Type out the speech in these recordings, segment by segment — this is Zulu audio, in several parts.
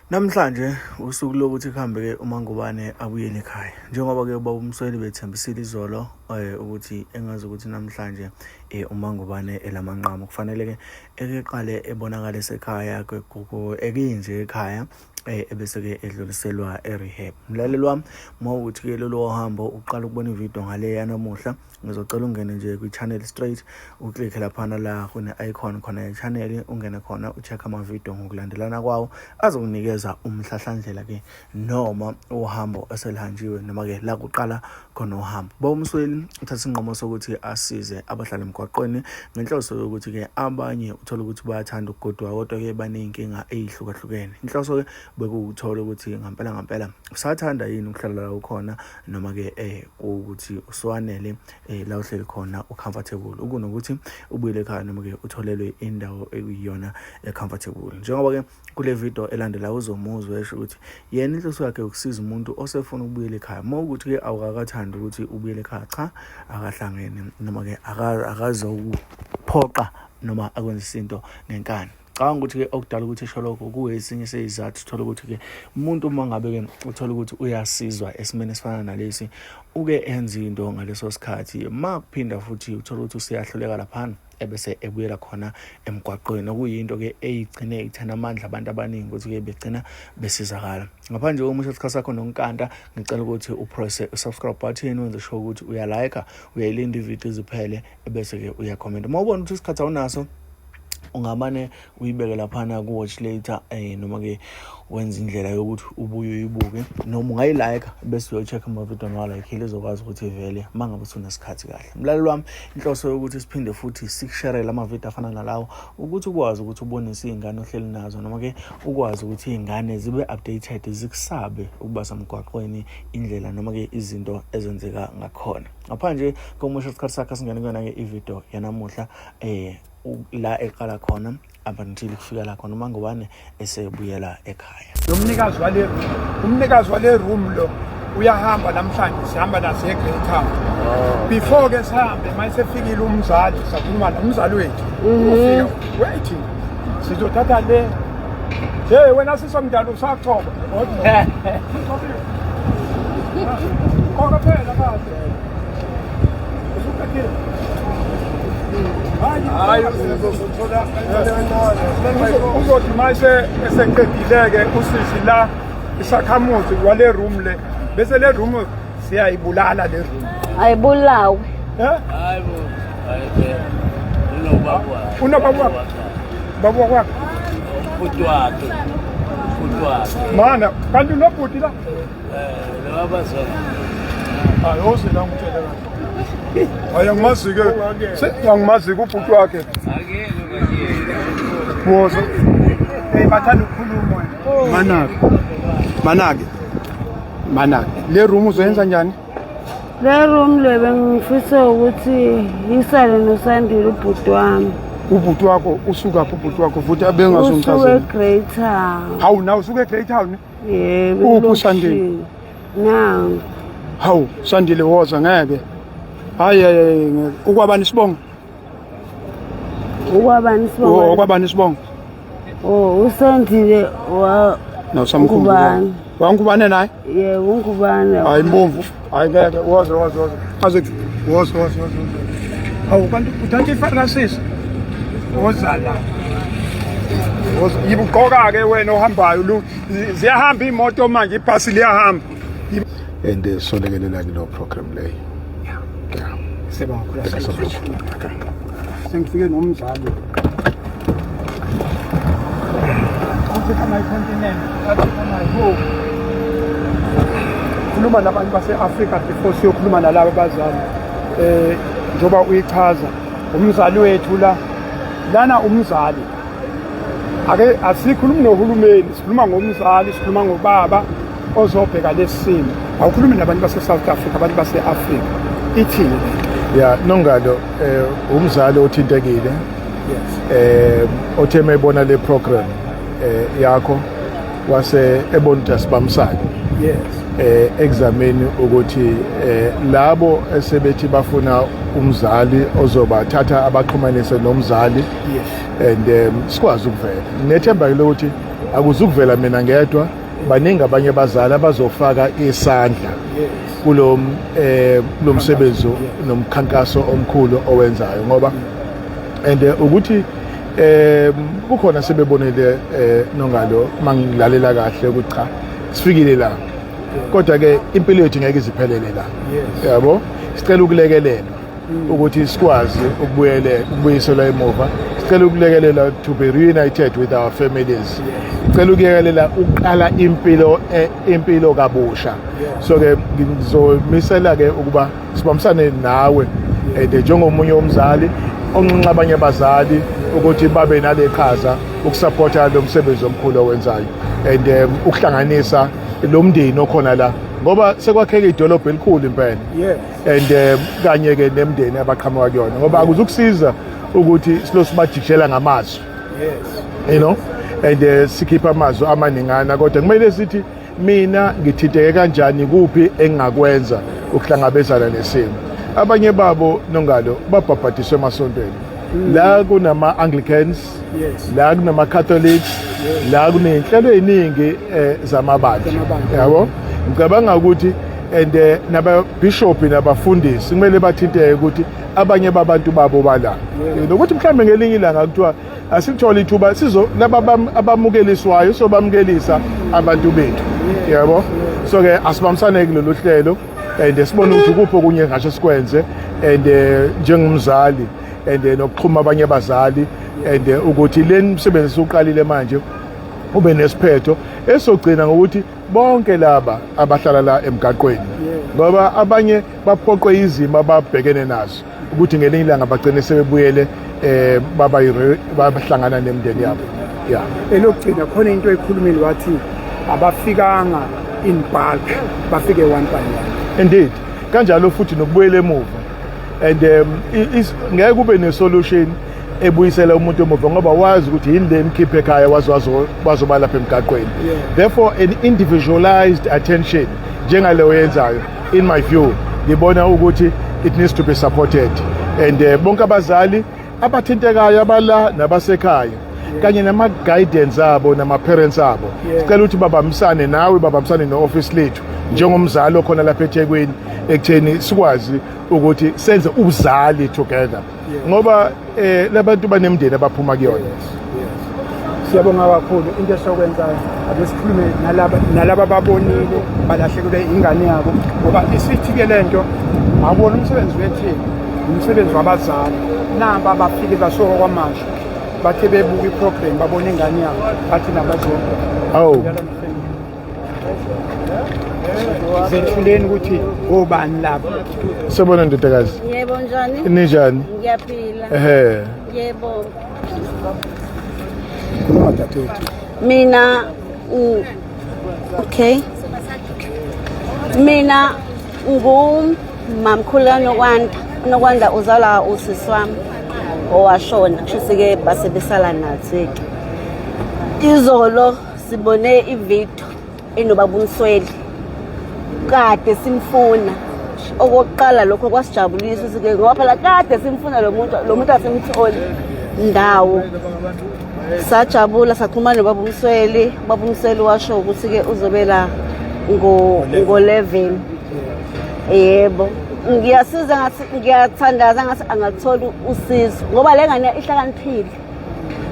Namhlanje usuku lokuthi kuhambe-ke uMangubane abuyele ekhaya. Njengoba-ke ubaba uMsweli bethembisile izolo ukuthi engazi ukuthi namhlanje uMangubane elamanqamu kufanele-ke eqale ebonakale esekhaya ekinje ekhaya ebese-ke edluliselwa e-rehab. Mlaleli wami, uma ukuthi-ke lolo hambo uqala ukubona ividiyo ngale yanamuhla, ngizocela ungene nje kwi-channel straight, uklikhe laphana la kune-icon khona ye-channel, ungene khona ucheck amavidiyo ngokulandelana kwawo azokunikeza umhlahlandlela-ke noma uhambo eselihanjiwe noma-ke la kuqala khona uhambo. Baba uMsweli uthatha isinqumo sokuthi asize abahlala emgwaqweni ngenhloso yokuthi-ke abanye uthola ukuthi bayathanda ukugodwa kodwa-ke baney'nkinga ey'hlukahlukene. Inhloso-ke bekuthola ukuthi ngampela usathanda yini ukuhlala la ukhona noma-ke ukuthi uswanele la uhleli khona ucomfortable ukunokuthi ubuyele ekhaya noma-ke utholelwe indawo ekuyiyona comfortable. Njengoba-ke kule video elandela uzomuzwa esho ukuthi yena inhloso yakhe ukusiza umuntu osefuna ukubuyela ekhaya. Uma ukuthi-ke awukakathandi ukuthi ubuyele ekhaya, cha, akahlangene noma-ke akazokuphoqa noma akwenza izinto ngenkani. Cabanga ukuthi-ke okudala ukuthi esho lokho kuwesinye seyizathu uthola ukuthi-ke umuntu uma ngabe-ke uthola ukuthi uyasizwa esimeni esifana nalesi, uke enza into ngaleso sikhathi, ma kuphinda futhi uthola ukuthi useyahluleka laphana ebese ebuyela khona emgwaqweni, okuyinto-ke eyigcine ithana amandla abantu abaningi ukuthi-ke begcina besizakala. Ngaphandle komusho isikhathi sakho nonkanta, ngicela ukuthi upresse subscribe button, wenze sure ukuthi uyalike, uyayilinda ividiyo ziphele ebese-ke uyakhomenta. Uma ubona ukuthi isikhathi awunaso, ungamane uyibeke laphana ku-watch later noma-ke wenza indlela yokuthi ubuye uyibuke noma ungayilike bese uyocheck amavidiyo nawalike izokwazi ukuthi vele uma ngabe usunesikhathi kahle. Mlaleli wami, inhloso yokuthi siphinde futhi sikusharele amavidiyo afana nalawo ukuthi ukwazi ukuthi ubonise iy'ngane ohleli nazo noma-ke ukwazi ukuthi iy'ngane zibe updated, zikusabe ukuba semgwaqweni indlela noma-ke izinto ezenzeka ngakhona. Ngaphandle komusho isikhathi sakhe singene kuyona-ke ividiyo yanamuhla la eqala khona abanthile kufika la khona uMangubane esebuyela ekhaya. Umnikazi wale room lo uyahamba namhlanje, sihamba nase Great Town. Before ke sihambe mayisefikile umzali, sakhuluma nomzali wethu. Ufika waiting. Sizothatha le. Hey wena sisomdala usaqhoba. Konke phela bathi. Usukakile. Uzothi mase eseqedile-ke usisi la isakhamuzi wale room le, bese le room siyayibulala le room. Ayibulawe. Hayibo, Unobaba wakho? Baba wakho? ubhuti wakhe. Mana, kanti unobhuti la? Lo abazali. Ayose la ngitshela kahle. Angimazi-ke, angimazi-ke ubhuti wakhe. Woza. Bathanda ukukhuluma. Manake. Le room uzoyenza njani? Le room le bengifisa ukuthi isale noSandile ubhuti wami. Ubhuti wakho usuka phi ubhuti wakho futhi abengazongicazela? Usuke eGreat Town. Hawu nawe usuke eGreat Town? Yebo. Uphi uSandile? Nangu. Hawu Sandile woza ngeke. Hayi ukwabani isibongo? Ukwabani isibongo? Ukwabani isibongo? uSandile Ngubane. Wangubane naye? Yebo, uNgubane. Hayi mbomvu. Hayi ngeke woza. Aze woza. Hawu kanti uthathe ifarasisi. Woza la. Woza yibuqoka-ke wena ohambayo ziyahamba imoto manje, ibhasi liyahamba. And solekelela kilo program leyo. Sengifike nomzali. Khuluma nabantu base-Afrika before siyokhuluma nalabo abazali. Njoba uyichaza umzali wethu lana umzali. Ake asikhulumi nohulumeni, sikhuluma ngomzali, sikhuluma ngobaba ozobheka lesimo. Awukhulumi nabantu base-South Africa, abantu base-Afrika. Ithini? Yeah, Nongado, umzali othintekile. Yes. Othe mayibona le program yakho wase ebona ukuthi asibamsane. Yes. Examine ukuthi labo esebethi bafuna umzali ozobathatha abaxhumanise nomzali. Yes. And sikwazi ukuvela. Nethemba lokuthi akuzukuvela mina ngedwa, baningi abanye abazali abazofaka isandla kulo msebenzi nomkhankaso omkhulu owenzayo ngoba ukuthi kukhona sebebonile nongalo mangilalela kahle ukuthi cha sifikile la kodwa ke impilo yethu ngeke iziphelele la yabo sicela ukulekelela ukuthi sikwazi ukubuyisela emuva sicela ukulekelela to be reunited with our families sicela ukulekelela uqala impilo kabusha so ke ngizomisela ke ukuba sibambisane nawe njengomunye umzali onqinqa abanye abazali ukuthi babe naleqhaza ukusupporta lo msebenzi omkhulu owenzayo and ukuhlanganisa lo mndeni okhona la ngoba sekwakheka idolobha elikhulu impela and kanye ke nemndeni abaqhamuka kuyona ngoba akuzukusiza ukuthi silosibajikishela ngamazwi you know and sikhipha amazwi amaningana kodwa kumele sithi mina ngithinteke kanjani kuphi engingakwenza ukuhlangabezana nesimo abanye babo nongalo babhabhadiswe emasontweni la kunama Anglicans la kunama Catholics la kunenhlelo eziningi zamabandla yabo ngicabanga ukuthi and naba bishop nabafundisi kumele bathinteke ukuthi abanye babantu babo bala nokuthi mhlambe ngelinye ilanga kuthiwa asithola ithuba sizo laba abamukeliswayo sobamukelisa abantu bethu yabo so ke asibambisane kulolu hlelo and sibone ukuthi kupho kunye ngasho sikwenze and njengomzali and nokuxhuma abanye abazali and ukuthi le msebenzi soqalile manje ube nesiphetho esogcina ngokuthi bonke laba abahlala la emgaqweni ngoba abanye baphoqwe izimo ababhekene nazo ukuthi ngelinye ilanga bagcine sebebuyele bahlangana nemndeni yabo elokugcina khona into ekhulumile wathi abafikanga in bulk bafike one by one indeed kanjalo futhi nokubuyela emuva and ngeke kube nesolution ebuyisela umuntu emuva ngoba wazi ukuthi yini le mkhiphe ekhaya wazoba lapha emgaqweni therefore an individualized attention njengaleyo yenzayo in my view ngibona ukuthi it needs to be supported and bonke abazali abathintekayo abala nabasekhaya kanye nama guidance abo nama parents abo sicela ukuthi babambisane nawe babambisane no-office lethu njengomzali okhona lapha eThekwini ekutheni sikwazi ukuthi senze uzali together ngoba labantu banemndeni abaphuma kuyona siyabonga kakhulu into esokwenzayo abesikhulume nalaba babonile balahlekelwe ingane yabo ngoba isithi ke lento akubona umsebenzi wethini umsebenzi wabazali namba bafike basoka kwamasho bathe bebuka iprogram babona ingane yabo bathi nabazo zethuleni ukuthi obani lapho sabona ndodakazi Yebo njani? Ninjani? Ngiyaphila. Yebo. Mina okay. Mina ngumamkhulu nokwanda uzala usisi wami owashona kusho ke basebesala nathi ke. Izolo sibone ivideo enobaba uMsweli kade simfuna okokuqala lokho kwasijabulisa ukuthi ngoba phela kade simfuna lo muntu asimtholi ndawo sajabula saxhumana nobaba uMsweli washo ukuthi ke uzobela ngo-11 yebo ngiyasiza ngathi ngiyathandaza ngathi angathola usizo ngoba le ngane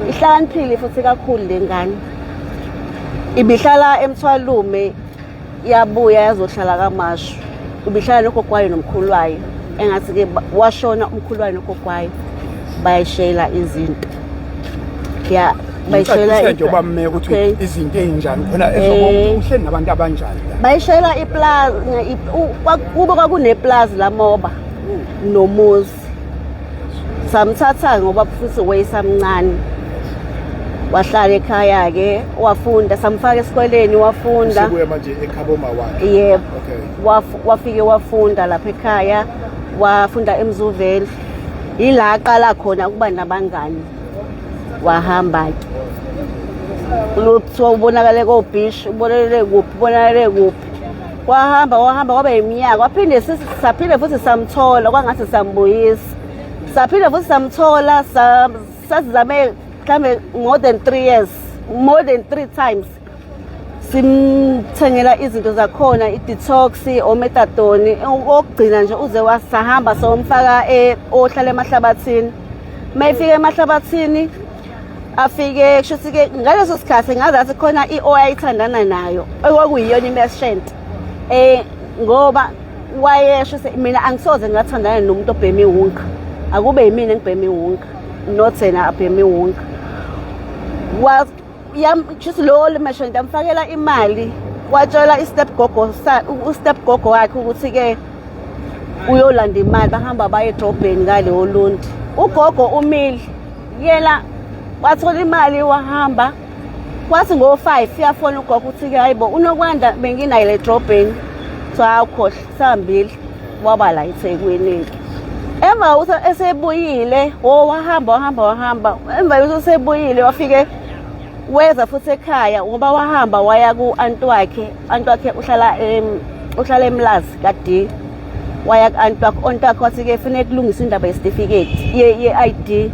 ihlakaniphile futhi kakhulu le ngane ibihlala eMthwalume yabuya yazohlala kaMashu ubihlala noGogwayo nomkhulu wayo engathi ke washona umkhulu wayo noGogwayo bayishela izinto bayishela njengoba mmeke ukuthi izinto ezinjani khona ezokuhle nabantu abanjani bayishela iplaza kube kwakuneplaza lamoba nomuzi samthatha ngoba futhi wayesamncane wahlala ekhaya ke wafunda samfaka esikoleni wafunda sibuye manje eKhaboma wakhe yebo wafike wafunda lapha ekhaya wafunda eMzuveli ila aqala khona ukuba nabangani wahamba ke lutho ubonakale koBish ubonakale kuphi wahamba kwaba iminyaka waphinde saphinde futhi samthola kwangathi sambuyisa saphinde futhi samthola sazizame mhlambe more than 3 years more than 3 times simthengela izinto zakhona i-detox omethadone okugcina nje uze wasahamba somfaka ohlala emahlabathini mayifika emahlabathini afike kushuthi ke ngaleso sikhathi ngazathi khona i-oyayithandana nayo okwakuyiyona imeshent ngoba wayesho mina angisoze ngathandana nomuntu obhema iwunga akube yimina engibhema iwunga not yena abhema iwunga just lo lemeshent amfakela imali watshela ustep gogo wakhe ukuthi ke uyolanda imali bahamba baye edrobheni ngaleyo lundi ugogo umili yena wathola imali wahamba kwathi ngo5 yafona ugogo uthi ke hayibo unokwanda benginayo le drobheni so awukhohle sambili waba la eThekwini emva ukuthi esebuyile wahamba emva ukuthi esebuyile wafike weza futhi ekhaya ngoba wahamba waya ku-anti wakhe uhlala eMlazi kade waya ku-anti wakhe wathi ke funeka kulungisa indaba yesitifiketi ye-ID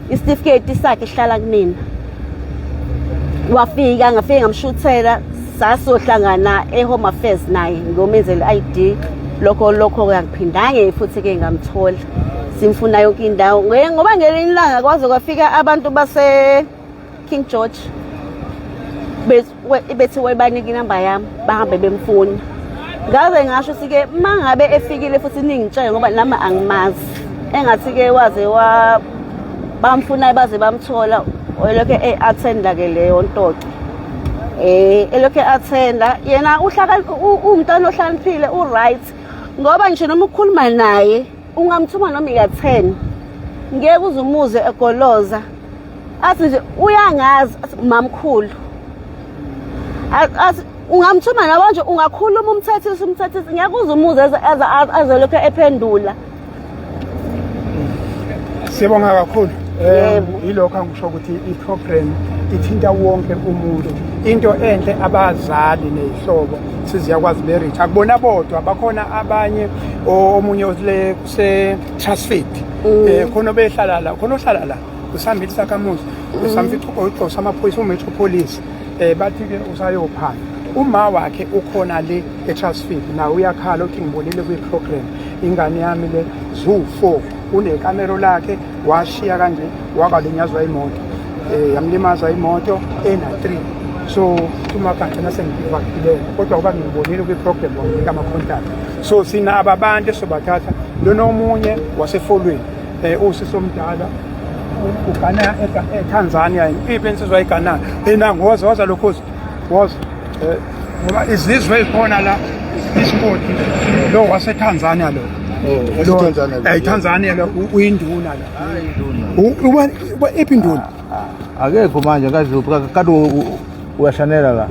isitifiketi sakhe sihlala kunina ngafike ngamshuthela sasohlangana eHome Affairs naye ngomenzela i-ID lokho yangiphindanga futhi ke ngamthola simfuna yonke indawo ngoba ngelinye ilanga kwaze kwafika abantu base King George bethi webanike inamba yami bahambe bemfuna ngaze ngasho sike mangabe efikile futhi ningitshela ngoba nami angimazi engathi ke waze bamfuna baze bamthola elokhe attenda ke leyo ntoke elokhe attenda yena umntana ohlaniphile right ngoba nje noma ukukhuluma naye ungamthuma noma ika10 ngeke uzumuze egoloza athi nje uyangazi mamkhulu athi ungamthuma nawe nje ungakhuluma umthethisi ngeke uzumuze azolokho ephendula siyabonga kakhulu yilokho angisho ukuthi i-program ithinta wonke umuntu into enhle abazali nezihlobo siziyakwazi berich akubona bodwa bakhona abanye omunye osile kuse-Transfit khona behlala la khona ohlala la usambili sakamuzi usamfica ugqosa samaphoyisa umetropolice bathi ke usayophana uma wakhe ukhona le eTransfit nawe uyakhala uthi ngibonile kwi-program ingane yami le zu4 unekamero lakhe washiya kanje wakalinyazwa imoto yamlimaza imoto ena3 so kumakanje nasengivakile kodwa kuba ngibonile kwi-program wangika ama-contact so sina ababantu sobathatha lona omunye wasefolweni usisomdala ugana eTanzania ipensizwa iGhana enangoza waza lokhozi was ngoba izizwe ezikhona la isport lo waseTanzania lo Tanzania lo uyinduna la uba ipinduna akekho manje ngazi kade uyashanela la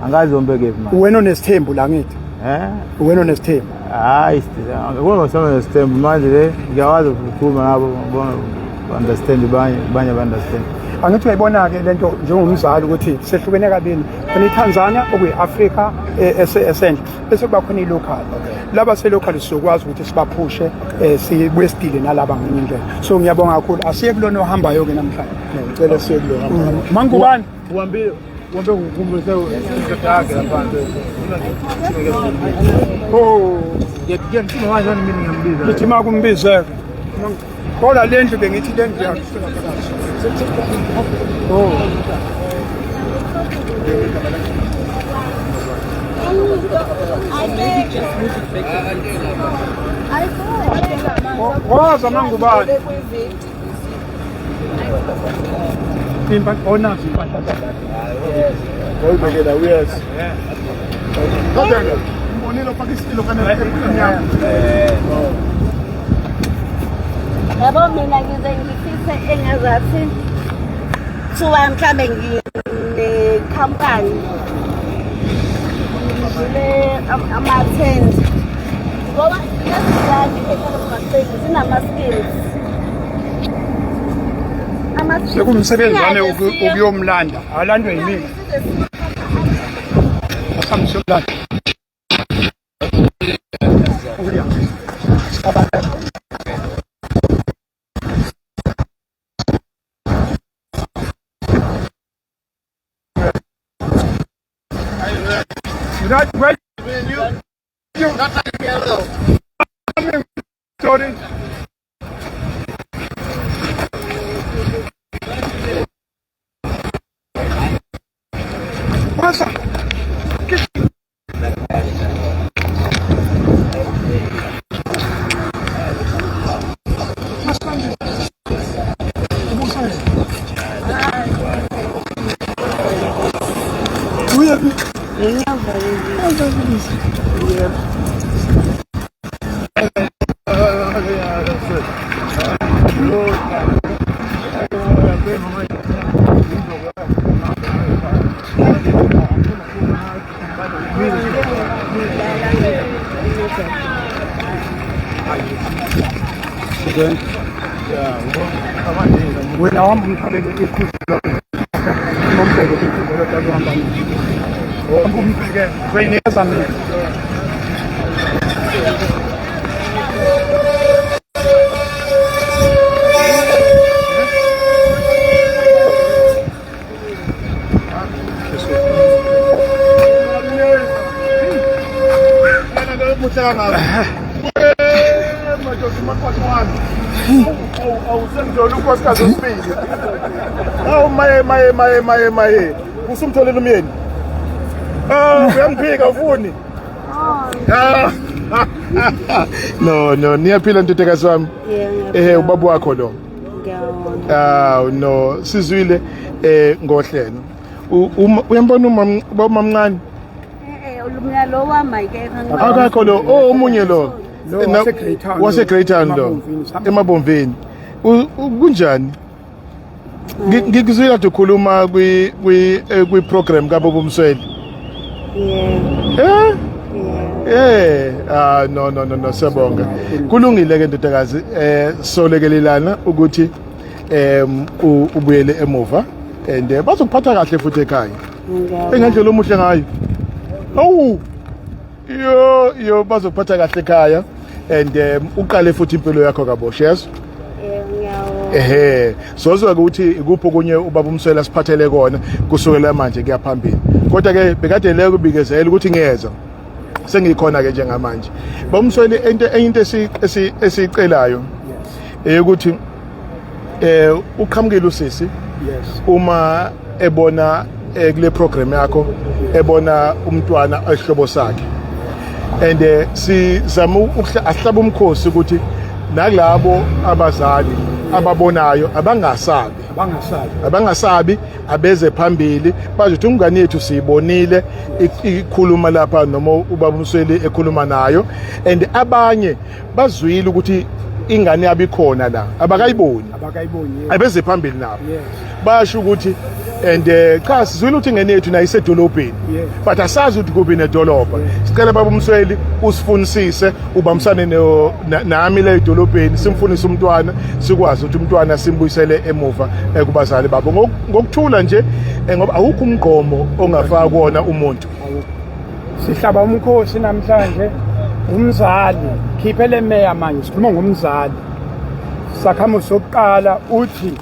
angazi ombeke manje wena onesithembu la ngithi wena onesithembu hayi akubona ngisona nesithembu manje le ngiyawazi ukukhuluma nabo understand banye understand angithi uyayibona-ke lento njengomzali ukuthi sehlukene kabili khona iTanzania okuyi-Afrika esendle bese kuba khona i-local laba se-local sizokwazi ukuthi sibaphushe sibuye sidile nalaba ngenye indlela so ngiyabonga kakhulu asiye kulona ohambayo-ke namhlanje ngicela siye kulona mangubani uhambe ukukumbuse indoda yakhe laphansi ngiyamthuma manje mina ngiyambiza lithi ma kumbizeke kodwa le ndlu bengithi le ndlu yakhe waza mangubani onazo impahla oyibekela uyazi kodwa ngibonile ufaka isilo kanela emnyama yabo mina ngize ngifise engazathi kuba mhlambe nginekhampani le ama-tent ngoba lezizali ekhalamaseki zinama-skills sekumsebenzi wami ukuyomlanda alandwe yimina asamsiyolanda Sorry. What's up? Wena wami ngikhalele ikhulu nombheke ikhulu lokuhamba umbheke kwenyeza mina awusengidlula unkosikazi osibili awu maye usumtholela umyeni uyangiphika ufuni no niyaphila ntutekazi wami ubaba wakho lo no sizwile ngohlelo uyambona umamncane lo wamayike akakho lo omunye lo wase Great Town lo emabomveni kunjani ngikuzwile kade ukhuluma kwi program kaBaba Msweli no siyabonga kulungile ke ndodakazi solekelelana ukuthi ubuyele emuva and bazokuphatha kahle futhi ekhaya engendlela omuhle ngayo awu yo bazokuphatha kahle ekhaya and uqale futhi impilo yakho kabosha yes sozwa ukuthi ikupho kunye uBaba Msweli asiphathele kona kusukela manje kuyaphambili kodwa ke bekade leke kubikezela ukuthi ngiyeza sengikhona ke njengamanje Baba Msweli into esicelayo ukuthi uqhamukile usisi uma ebona kule program yakho ebona umntwana ehlobo sakhe and sizama ahlaba umkhosi ukuthi nakulabo abazali ababonayo abangasabi abeze phambili bazothi umngane yethu siyibonile ikhuluma lapha noma uBaba Msweli ekhuluma nayo and abanye bazwile ukuthi ingane yabikhona la abakayiboni abeze phambili nabo basho ukuthi and cha sizwile ukuthi ingane yethu nayisedolobheni but asazi ukuthi kubi nedolobha sicela Baba Msweli usifunisise ubamsane nami le edolobheni simfunise umntwana sikwazi ukuthi umntwana simbuyisele emuva kubazali babo ngokuthula nje ngoba awukho umgqomo ongafaka kuona umuntu sihlaba umkhosi namhlanje umzali khiphele meya manje sikhuluma ngomzali sakhamo sokuqala uthi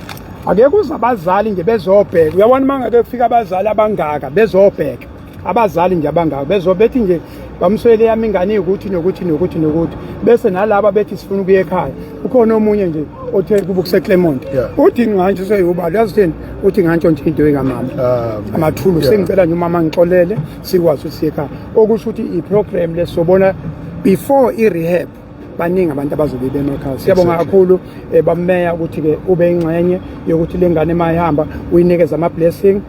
ake kuza abazali nje bezobheka uyabona mangake kufika abazali abangaka bezobheka abazali nje abangaka bezobethi nje bamswele yami ingane ukuthi nokuthi bese nalabo bethi sifuna ukuya ekhaya ukhona omunye nje othe kuba kuse Clermont uthi nganje seyuba yazitheni uthi nganje nje into ekamama amathulu sengicela nje umama ngixolele sikwazi ukuthi ekhaya okusho ukuthi iprogram lesobona before i-rehab baningi abantu abazobe bemakhaya siyabonga kakhulu bameya ukuthi ke ube ingxenye yokuthi lengane mayihamba uyinikeza ama blessing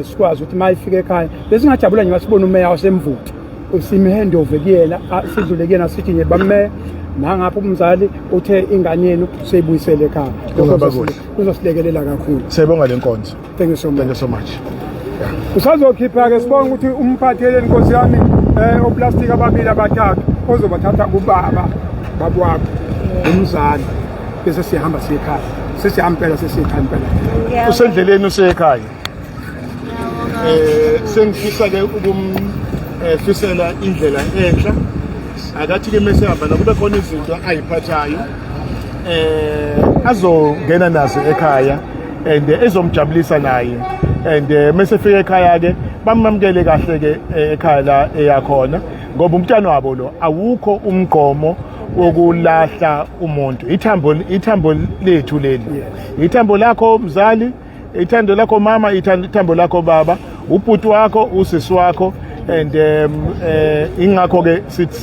sikwazi ukuthi mayifike ekhaya besingajabula nje masibona umeya wasemvuthi usimhand over kuyena sidlule kuyena sithi nje bameya nangapha umzali uthe ingane yenu seyibuyisele ekhaya kuzosilekelela kakhulu siyabonga lenkonzo thank you so much usazokhipha ke sibonga ukuthi umphathele inkosi yami oplastic ababili abathathu ozobathatha kubaba babwakho umzali bese sihamba siyekhaya sesihambela sesiyekhaya impela usendleleni usekhaya sengifisa ke ukumfisela indlela enhla akathi ke mesehamba nakube khona izinto ayiphathayo azongena nazo ekhaya and ezomjabulisa naye and mesefika ekhaya ke bamamukele kahle ke ekhaya la eyakhona ngoba umntwana wabo lo awukho umgqomo wokulahla umuntu ithambo lethu leli ithambo lakho mzali ithando lakho mama ithambo lakho baba ubhuti wakho usisi wakho and ingakho ke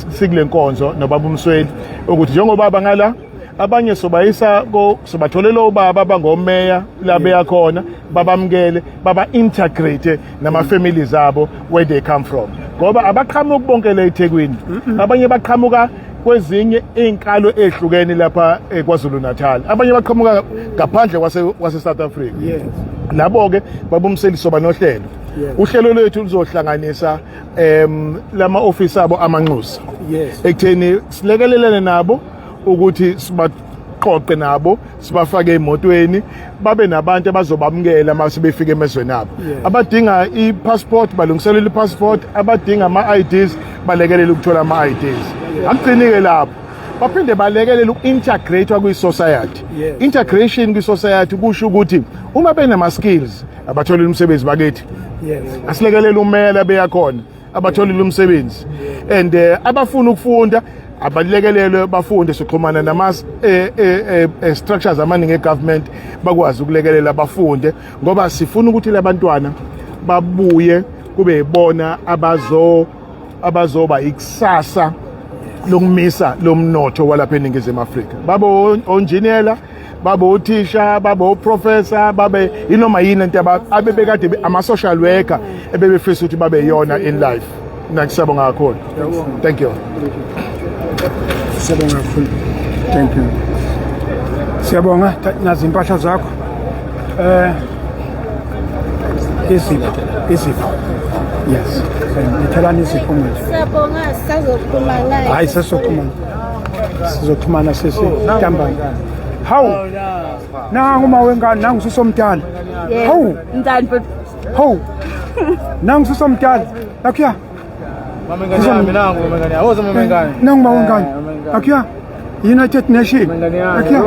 sikule nkonzo nobaba uMsweli ukuthi njengoba bangala abanye sobayisa sobatholela ubaba abangomeya la beyakhona babamukele baba integrate nama families abo where they come from ngoba abaqhamuka bonke la eThekwini abanye baqhamuka kwezinye izinkalo ezihlukene lapha eKwaZulu Natal abanye baqhamuka ngaphandle kwase South Africa labo ke babumseli soba nohlelo uhlelo lwethu luzohlanganisa lama office abo amanxusa ekutheni silekelelene nabo ukuthi sibaqoqe nabo sibafake emotweni babe nabantu abazobamukela mase befika emezweni abo abadinga ipassport balungiselela ipassport abadinga ama-IDs balekelela ukuthola ama-IDs akugcinike lapho baphinde balekelela uku-integrate kwi-society integration kwi-society kusho ukuthi uma benama-skills abatholile umsebenzi bakithi asilekelela umeya beyakhona abatholile umsebenzi and abafuna ukufunda abalekelelwe bafunde soxhumana nama structures amaningi egovernment bakwazi ukulekelela bafunde ngoba sifuna ukuthi labantwana babuye kube yibona abazoba ikusasa lokumisa lomnotho walapha eNingizimu Afrika babo engineer babo uthisha babo professor babe inoma yini into abebekade ama social worker ebebefisa ukuthi babe yona in life nakusabonga kakhulu thank you siyabonga kakhulu thank you siyabonga nazi impahla zakho izipho yes ngithelana izipho manje Siyabonga sizokhuluma naye. hayi sizoxhumana sisi ntambama hawu nangu uma wengane nangu susomdala hawu Ndani hawu nangu susomdala lakuya nangu uma wengane lakuya United Nations lakuya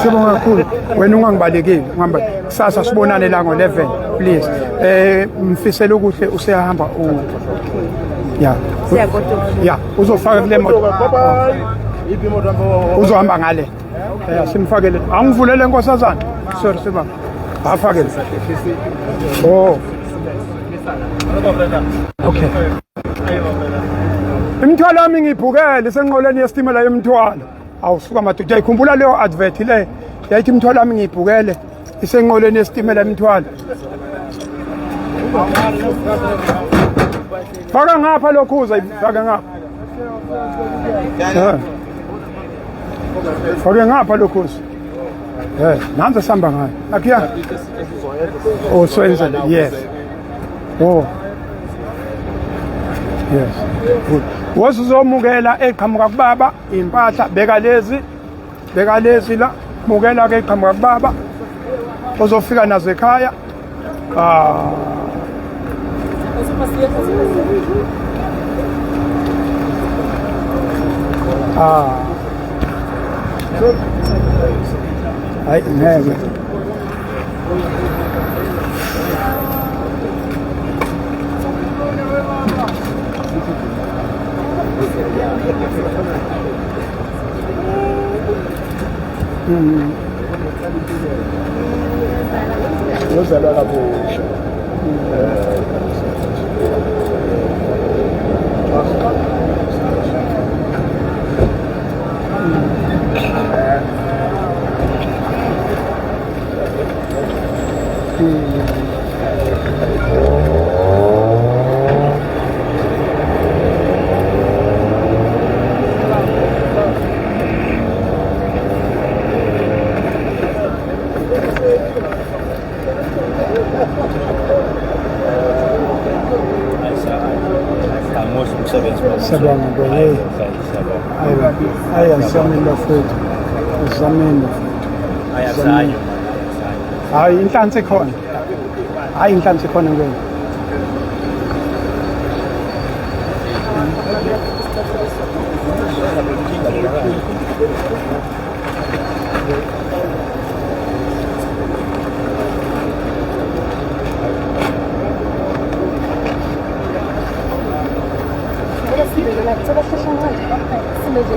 sibonga kakhulu wena ungangibalekile kusasa sibonane la ngo11 please mfisela ukuthi useyahamba ya uzofaka kule moto uzohamba ngale simfakele angivulele nkosazana sorry siba afakele okay imithwalo yami ngiphukele senqoleni yesitimela yemithwalo awusuka madoda ikhumbula leyo advert le yayithi imithwalo yami ngiphukele isenqoleni yesitimela yemithwalo faka ngapha lokhuza faka ngapha faka ngapha lokhuza nanze sihamba ngayo akuya Swenza yes yes good wosuzomukela eqhamuka kubaba impahla beka lezi la mukela ke eqhamuka kubaba uzofika nazo ekhaya hayi ngeke Yozalwa kabusha Sabang boleh. Ayah zaman lafud, zaman lafud. Ayah saya. Ayah intan sekon. Ayah intan sekon enggak. So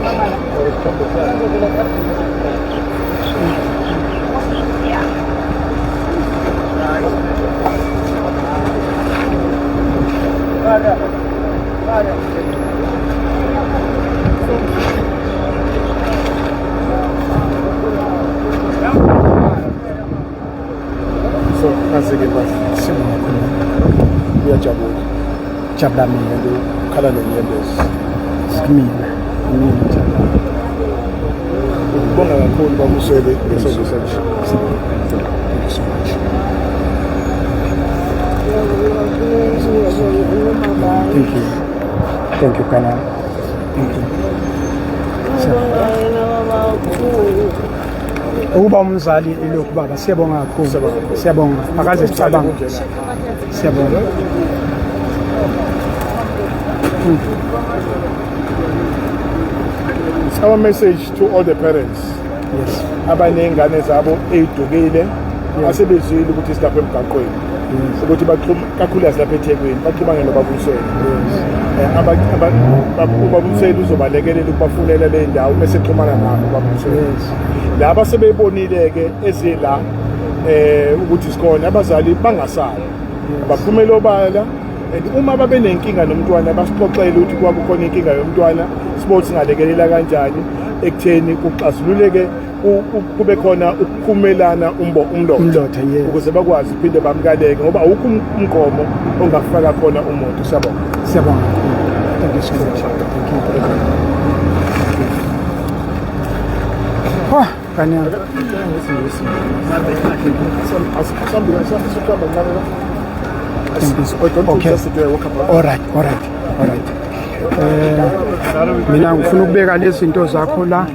nasike basi uyajabula jabula mina khala nenyembezi mina jabula ubonga kakhulu bakusele ngesonto nje. Thank you Kana. Thank you. Ukuba umzali ilokhu baba siyabonga kakhulu. Siyabonga. Akaze sicabanga. Siyabonga. It's our message to all the parents. Yes. Abanengane zabo eyidukile asebezwile ukuthi silapha emgaqweni. Ukuthi kakhulu asilapha eThekwini baxhumane nobabusele. Ubabusele uzobalekelela ukubafunela le ndawo bese xhumana nabo babusele. Laba sebeyibonile ke ezila ukuthi sikhona abazali bangasali. Baphumele obala and uma babe nenkinga nomntwana basixoxele ukuthi kuba kukhona inkinga yomntwana sports ngalekelela kanjani ekutheni kuxazululeke kube khona ukuphumelana umlotha ukuze bakwazi iphinde bamkaleke ngoba awukho umgomo ongafaka khona umuntu. Siyabonga. Siyabonga. Thank you so much. Thank you. Kanya. Okay. All right. Mina ngifuna ukubeka lezi zinto zakho la.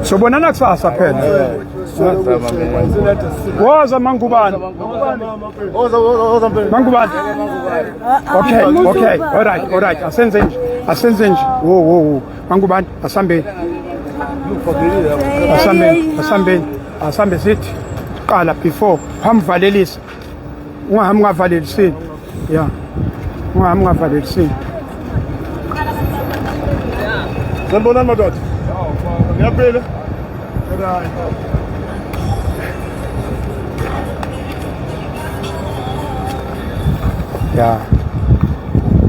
Sobonana kusasa phela. Woza Mangubane. Mangubane. Okay. All right. Asenze nje. Wo. Mangubane asambe. Asambe sithi qala before hamvalelisa. Ungavalelisi. Yeah. Ungavalelisi. Sanibonani madoda. Ngiyaphila. Yeah.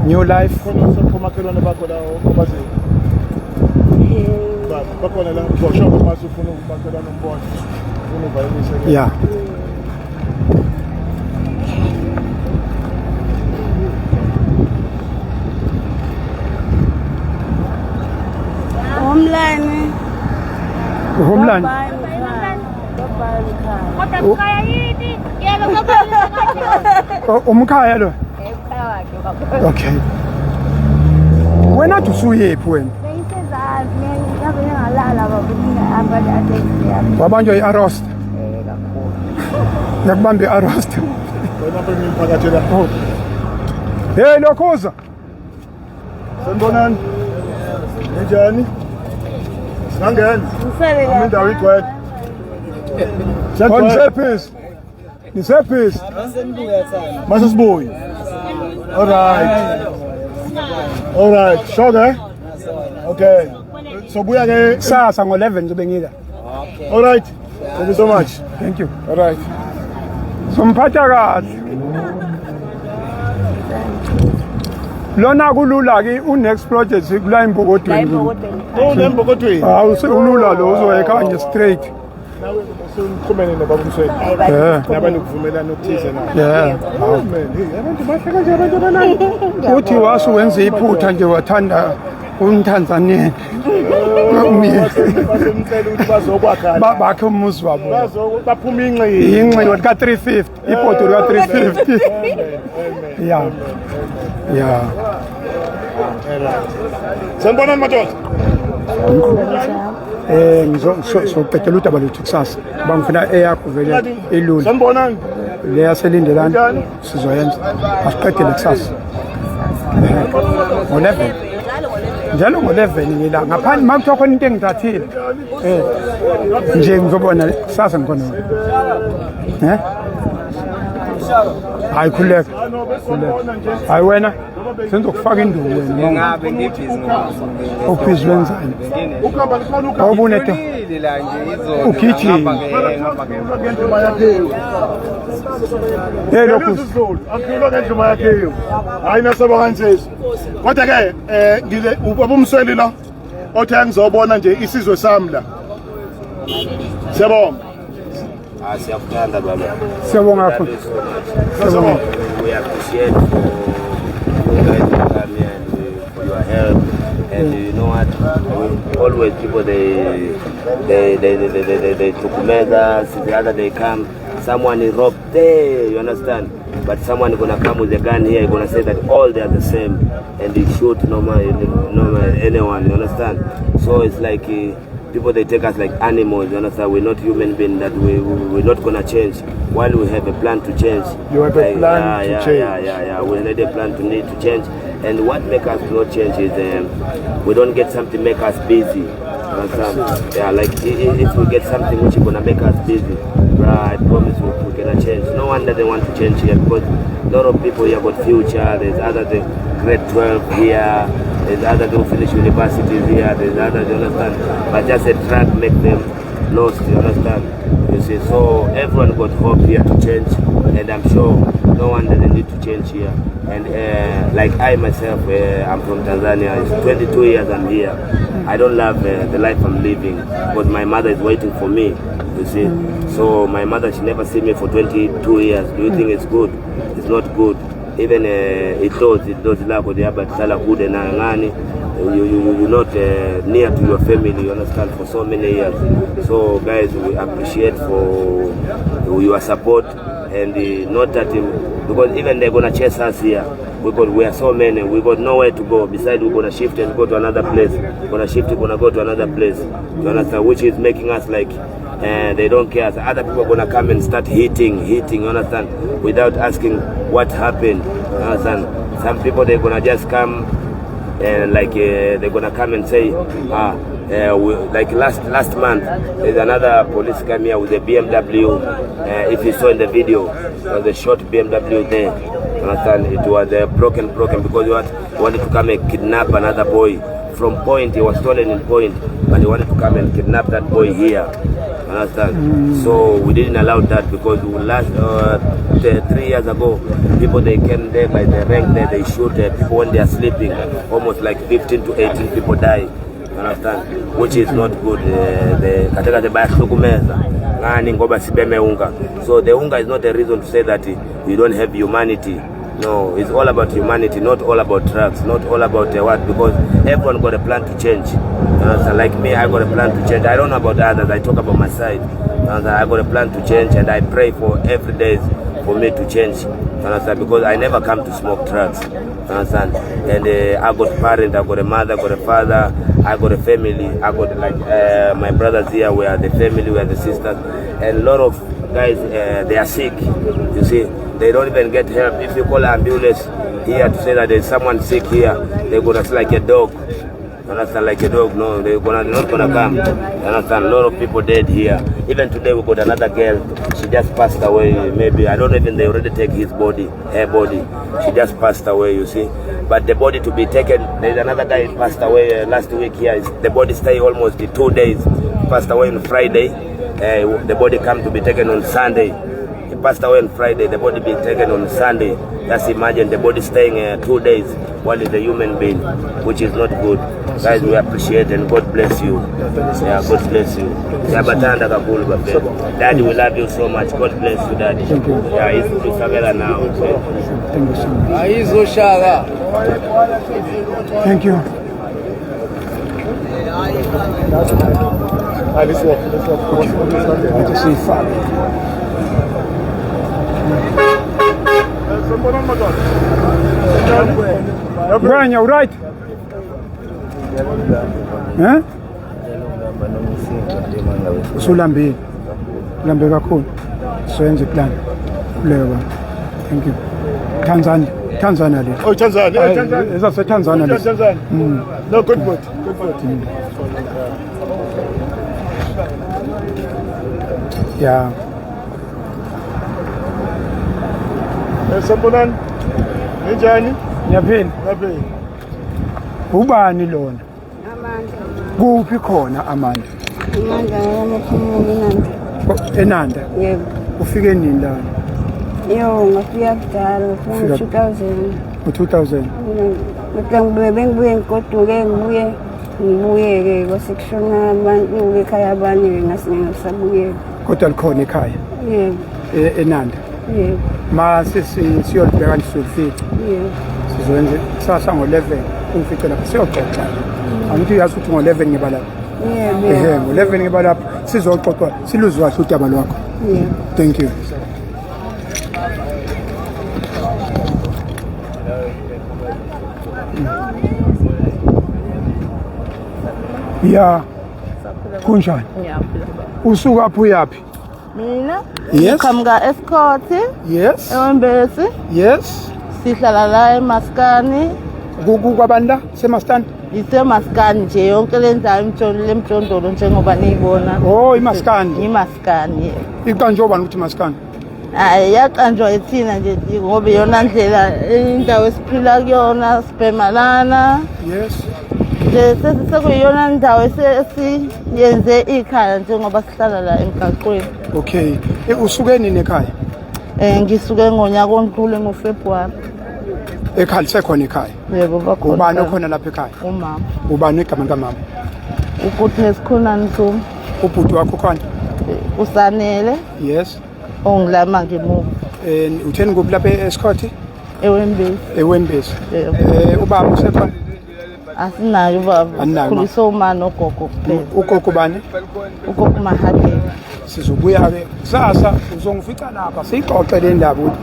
New life. Komakhelwane bakho la obazi. Bakhona la ngosho mase ufuna ukumakhelwana umbona. Ufuna uvalelise. Yeah. Homeland. Umkhaya lo. Okay. Wena usuyephi wena? Wabanjwa i-arrest. Yakubamba i-arrest. Hey Lokhoza. Sanibonani. Njani? Sangena. Indawo igcwele. Nisephisi. Mase sibuye. All right. Shoga. Okay. So buya ke Sasa ngo-11 ngizobe ngika. All right. Thank you so much. Thank you. All right. Somphatha kahle. Lona kulula ke unext project kula imbokotweni. Nembokotweni. Ulula lo uzoyeka nje straight. Nawe usukhumene nobabumsweni. Nabantu kuvumelana ukuthize na. Yeah. Amen. Abantu bahleka nje abantu abanani. Uthi wasu wenza iphutha nje wathanda umTanzania. Basemcela ukuthi bazokwakha. Bakhe umuzi wabo. Baphuma inqili. Inqili ka 350. Ipoto ka 350. Yeah. Sanibonani madoda. Ngizocela udaba lethu kusasa. Bangifuna eyakho vele elula. Sanibonani. le yaselindelana sizoyenza asiqedele kusasa ngo-11 njalo ngo-11 ngila ngaphandle uma kuthiwa khona into engithathile nje ngizobona kusasa ngikhona hayi khuleka hayi wena senzokufaka induku wena ngabe ngibhizi ubhizi wenzani awubuneto ugijima lokhu akhuluma ngendluma yakhe hayi nasaba kansesi kodwa-ke ubabumsweli la othe ngizobona nje isizwe sami la siyabonga Siyakuthanda baba. siyabonga kakhulu siyabonga We appreciate for you guys to come here and for your help. And you know what? Always people they tokumeza. The other they come. Someone is robbed there. You understand? But someone is gonna come with a gun here. He's gonna say that all they are the same, and they shoot normal anyone. You understand? So it's like. People they take us like animals, you understand? We're not human beings, that we're not gonna change. While we have a plan to change. You have a plan to change. Yeah. We need a plan to need to change. And what make us not change is we don't get something make us busy. Understand? Yeah, like if we get something which is gonna make us busy, I promise we're gonna change. No one doesn't want to change here because a lot of people here got future. There's other the grade 12 here. There's other who finish universities here, there's others, you understand? But just a track make them lost, you understand? You see, so everyone got hope here to change, and I'm sure no one doesn't need to change here. And like I myself, I'm from Tanzania, it's 22 years I'm here. I don't love the life I'm living, because my mother is waiting for me, you see. So my mother, she never seen me for 22 years. Do you think it's good? It's not good. Even it does lako the but sala good na ngani you're not near to your family, you understand, for so many years. So guys, we appreciate for your support, and not that because even they're gonna chase us here because we are so many, we got nowhere to go. Besides, we're gonna shift and go to another place. We're gonna go to another place, you understand, which is making us like they don't care. So other people are gonna come and start hitting, you understand, without asking what happened, you understand. Some people they're gonna just come and like they're gonna come and say, like last month, there's another police come here with a BMW. If you saw in the video, there was a short BMW there. You understand? It was broken because he wanted to come and kidnap another boy from Point. He was stolen in Point, but he wanted to come and kidnap that boy here. Understand? So we didn't allow that because last 3 years ago, people they came there by the rank there, they shoot people when they are sleeping. Almost like 15 to 18 people die. Understand? Which is not good. So the unga is not a reason to say that you don't have humanity. No, it's all about humanity, not all about drugs, not all about what, because everyone got a plan to change. So like me, I got a plan to change. I don't know about others, I talk about my side. I got a plan to change, and I pray for every day for me to change. Because I never come to smoke drugs. And I got parents, I got a mother, I got a father, I got a family, I got like my brothers here, we are the family, we are the sisters, and a lot of guys, they are sick, you see. They don't even get help. If you call an ambulance here to say that there's someone sick here, they're gonna see like a dog. Understand, like a dog? No, they're not gonna come. Understand? A lot of people dead here. Even today we got another girl. She just passed away. Maybe I don't know even they already take his body, her body. She just passed away. You see, but the body to be taken. There's another guy passed away last week here. The body stay almost 2 days. Passed away on Friday. The body come to be taken on Sunday. He passed away on Friday, the body being taken on Sunday. Just imagine the body staying 2 days while it's a human being, which is not good. Guys, we appreciate and God bless you. Yeah, God bless you. Daddy, we love you so much. God bless you, Daddy. Yeah, it's together now. Thank you so much. Thank you. Let's walk. Good to see you, Father. Brian, you right? Eh? Usulambi kakhulu. Soyenza plan. Leba. Thank you. Tanzania le. Oh, Tanzania. Tanzania. Esa Tanzania le. Tanzania. No, good food. Good food. Yeah. Sanibonani. Njani? Ngiyaphila. Ngabe. Ubani lona? Amandla. Kuphi khona Amanda? Amandla ngamaphumulo eNanda. Enanda. Yebo. Ufike nini la? Yo, ngafika kudala, ngafika Ngo-2000. ngo-2000. Bengibuye ngigoduke ngibuye-ke kwase kushona abantu ekhaya abanye-ke ngasabuyela. Kodwa likhona ekhaya? Yebo. Enanda. Yebo. Ma siyolibheka lisolifika. Yebo. Sizoyenza kusasa ngo-11 ungifice lapha siyoxoxa. Angithi uyazi ukuthi ngo-11 ngiba lapha. Yebo. Ngo-11 ngiba lapha sizoxoxa siluzwe kahle udaba lwakho. Yebo. Thank you. Ya. Kunjani? Usuka phi yaphi? Mina Yes. ngiqhamuka Escort Yes. eWembesi, Yes. sihlala la eMaskani. Kwabani la seMastani? IseMaskani nje yonke le ndawo lemjondolo njengoba niyibona. Oh, iMaskani. IMaskani. Iqanjwe ubani ukuthi Maskani? Hayi yaqanjwa ithina nje ngoba iyona ndlela indawo esiphila kuyona sibhemalana. Yes. Sekuyiyona ndawo esiyenze ikhaya njengoba sihlala la emgaqweni. Okay. Usuke nini ekhaya? Ngisuke ngonyaka ondlule ngoFebruary. Ekhaya lisekhona ekhaya. Yebo bakhona. Ubani okhona lapha ekhaya? Umama. Ubani igama likamama? uGoodness Khonani Zuma. Ubhuti wakho khona? Usanele Yes. ongilama ngemuva. Utheni kuphi lapha eScott? eWembesi. eWembesi. Yebo. Ubaba usekhona? Asinayo baba. Aninayo, ma. Khulisa uma nogogo kuphela. Ugogo bani? Ugogo Mahadela. Sizobuya ke kusasa uzongifica lapha siyixoxe le ndaba ukuthi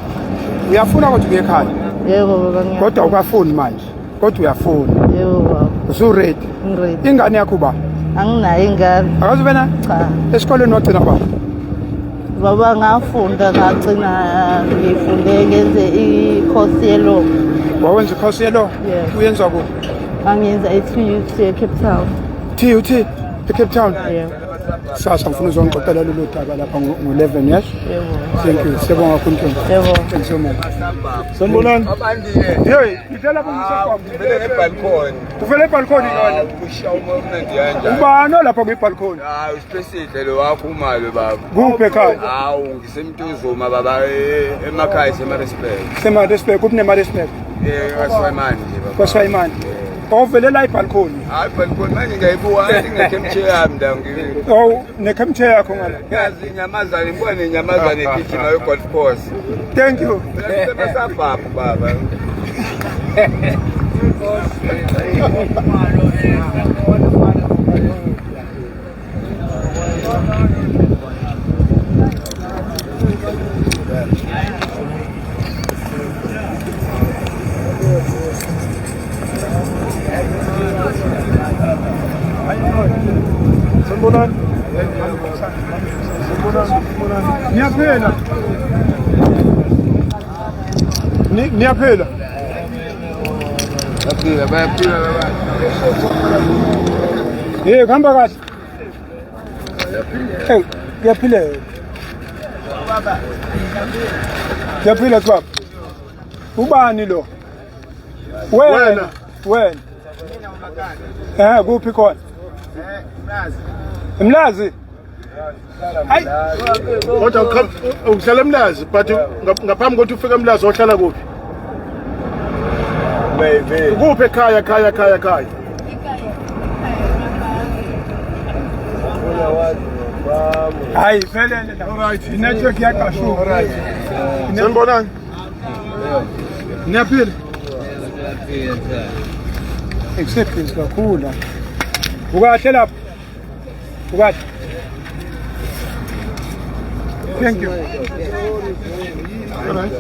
uyafuna ukuthi uye ekhaya Yebo baba ngiya. kodwa ukafuni manje kodwa uyafuna Yebo baba. usu-ready Ngiready. ingane yakho ba Anginayo ingane. akazi bena Cha. esikoleni wagcina ba Baba ngafunda ngagcina ngifunde ngenze i-course yelo. wawenza ikhosi yelo Yes. uyenza kuphi Angiyenza i-TUT eCape Town. TUT eCape Town Yebo. sasa ngifuna uzongixoxela lolu daba lapha ngo-11 yes Yebo. thank you siyabonga kakhulu Yebo. thank you so much Sanibonani. hey ngithe lapha ngisekwami Vele ngebalcony. uvele ebhalkhoni ngane Kusha uma umnandi kanjani. ubani olapha kwibhalkhoni Hayi usipesihle lo wakho umalo baba. kuphi ekhaya Hawu ngisemntuzuma baba emakhaya seMaritzburg. semaresbek kuphi nemaresbek Kaswayimani nje baba. kwaswayimani ovele la ibhalkhoni Hayi balcony manje ngayibuka ngekhe mthe yami la Oh, nekhemthe yakho ngala. ngiyazi inyamazane ngibone inyamazane igijima yo golf course. Thank you. Besabhabha baba. Sanibonani. Niyaphela. Niyaphela. Bayaphila bayaphila baba. Hey, kuhamba kahle. Hey, ngiyaphila. Ngiyaphila baba. Ubani lo? Wena. Wena. Kuphi khona? Mlazi. Hayi. Kodwa uhlala eMlazi but ngaphambi kokuthi ufike eMlazi ohlala kuphi? Kuphi ekhaya? Hayi, vele la. Alright, network yaqashuka. Alright. Sanibonani. Niyaphila? Acceptance kakhulu. Ukahle lapha? Ukahle? Thank you. Alright.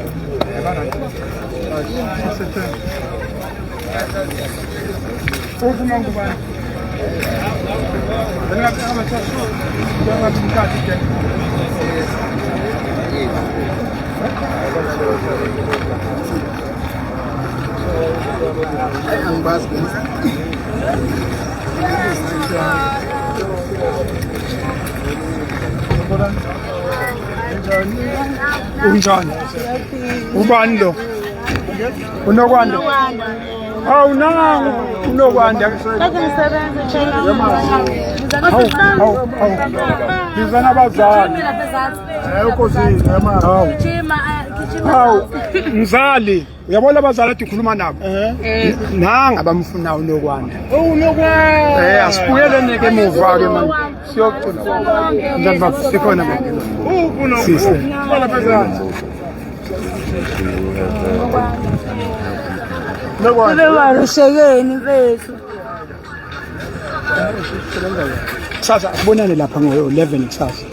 Ufuna ngubani? Ngiyacela sasho. Ngiyacela ke. Unjani? Ubani lo? Unokwanda? Hawu nangu unokwanda. Hawu. Bizana abazali. ukozini yamanje Hawu mzali uyabona abazali athi ukhuluma nabo nanga abamfunayo unokwanda asibuyeleni ke emuva ke manje siyocula njani bafisi sikhona manje sise Ushekeni mfethu. Sasa bonane lapha ngo-11 kusasa.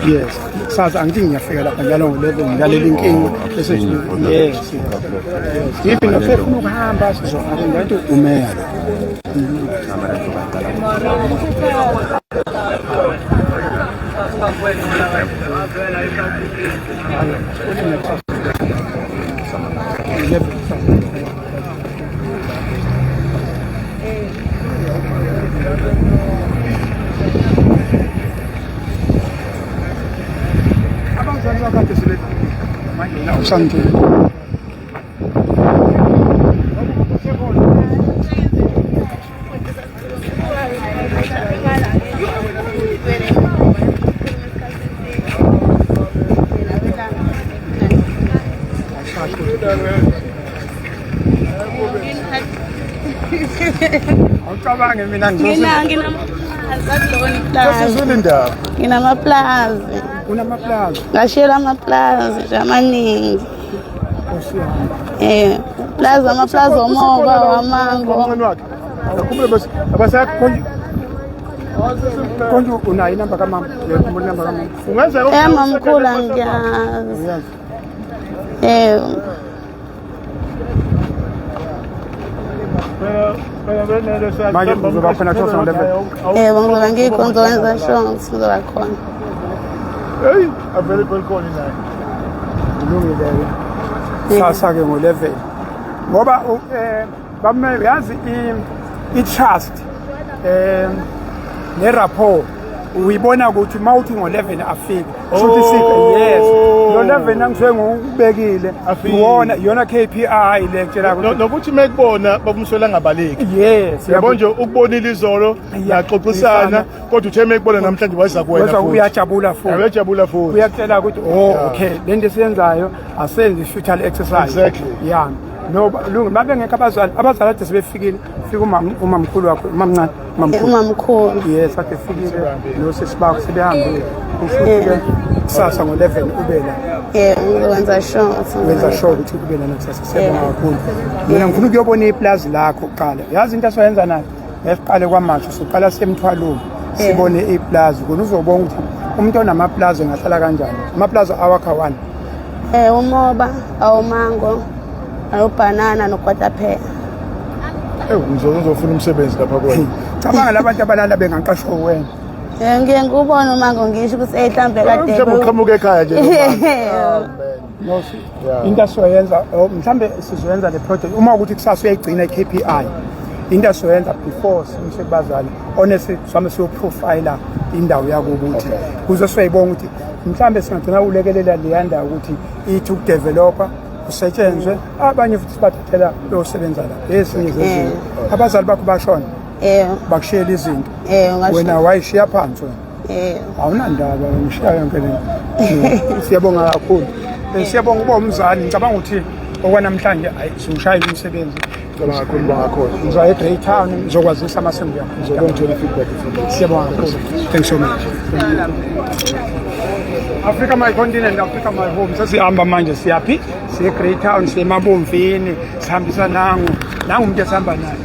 Yes. Sasa angithi ngiyafika lapha njalo ngo-11 ngalela inkinga bese yes. Yipi nofuna ukuhamba sizohamba ngathi umeya. Santo. Awucabange mina Nginamaplazi. Unamaplazi. Ngashela amaplazi amaningi. Amaplazi omoba wamango. Akube basi abasakhonje. Konje unayo inamba kamama. Ngiyakhumbula inamba kamama. Ungenza Mamkhulu angiyazi. Manje uzoba khona thosa ngo-11. Ngoba ngikhonza wenza sure sizoba khona. Hey, available call naye. Kulungile ke. Sasa ke ngo-11. Ngoba bamele yazi i-trust ne-rapport uyibona ukuthi mawuthi ngo-11 afike futhi sike yes lo-11 angisuke ngokubekile uwona iyona KPI lekutshela ukuthi nokuthi mekubona babumswela ngabaleki yes yabo nje ukubonile izolo yaxoxisana kodwa uthe mekubona namhlanje waza kuwena futhi uyajabula futhi uyajabula futhi uyakutshela ukuthi okay lento esiyenzayo asenze futile exercise exactly yeah no lungu mabengekho abazali ade sebefikile fika umamkhulu wakho mamncane umamkhulu yes ade fikile nosesibakho sebehambile ufike kusasa ngo-11 ubela wenza sure ukuthi ubela nakusasa siyabonga kakhulu mina ngifuna ukuyobona iplazi lakho kuqala yazi into asoyenza nayo esiqale kwamanje soqala semthwalweni sibone iplazi khona uzobona ukuthi umuntu onamaplazi engahlala kanjani amaplazi awakha one umoba awumango awubhanana nokwataphela uzofuna umsebenzi lapha kwena cabanga labantu abalala bengaqashwa wena ngiye ngubona umango ngisho ukuthi mhlambe kade mhlawumbe uqhamuka ekhaya nje nosi into asoyenza mhlambe sizoyenza le project uma ukuthi kusasa uyayigcina i-KPI into asoyenza before simsebazali honestly sami siyoprofiler indawo yakubo ukuthi kuze soyibona ukuthi mhlambe singagcina ulekelela leyanda ukuthi ithi ukudeveloper kusetshenzwe abanye futhi sibathathela beyosebenza la ezinye zezinto abazali bakho bashona bakushiyela izinto wena wayishiya phansi wena awunandaba ngishiya yonke lento siyabonga kakhulu siyabonga ukuba umzali ngicabanga ukuthi okwanamhlanje siwushayela umsebenzi ngicabanga kakhulu bangakhona ngizoya eGreytown ngizokwazisa amasembu yakho ngizobona ngithola feedback siyabonga kakhulu thanks so much Africa my continent, Africa my home. Sesihamba manje siyaphi? Siye Greytown, siye Mabomvini, sihambisa nangu umuntu esihamba naye.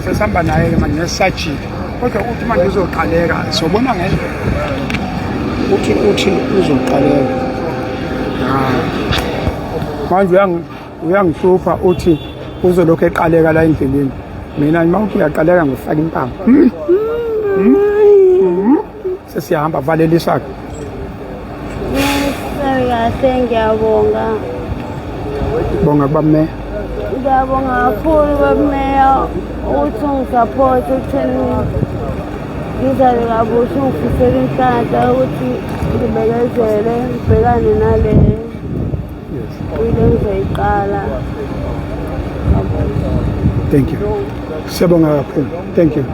Sesihamba naye ke manje nesajile. Kodwa uthi manje uzoqaleka, sobona ngendlela. Uthi uzoqaleka. Manje uyangihlupha uthi uzolokho eqaleka la endleleni. Mina mawuthi uyaqaleka ngifaka impama. Sesihamba valelisa ke. kahle ngiyabonga. Bonga kubameya. Ngiyabonga kakhulu bameya ukuthi ungisapothe ekutheni ngizale kabusha ungifisele inhlanhla ukuthi ngibekezele ngibhekane nale into engizoyiqala. Thank you. Siyabonga kakhulu. Thank you.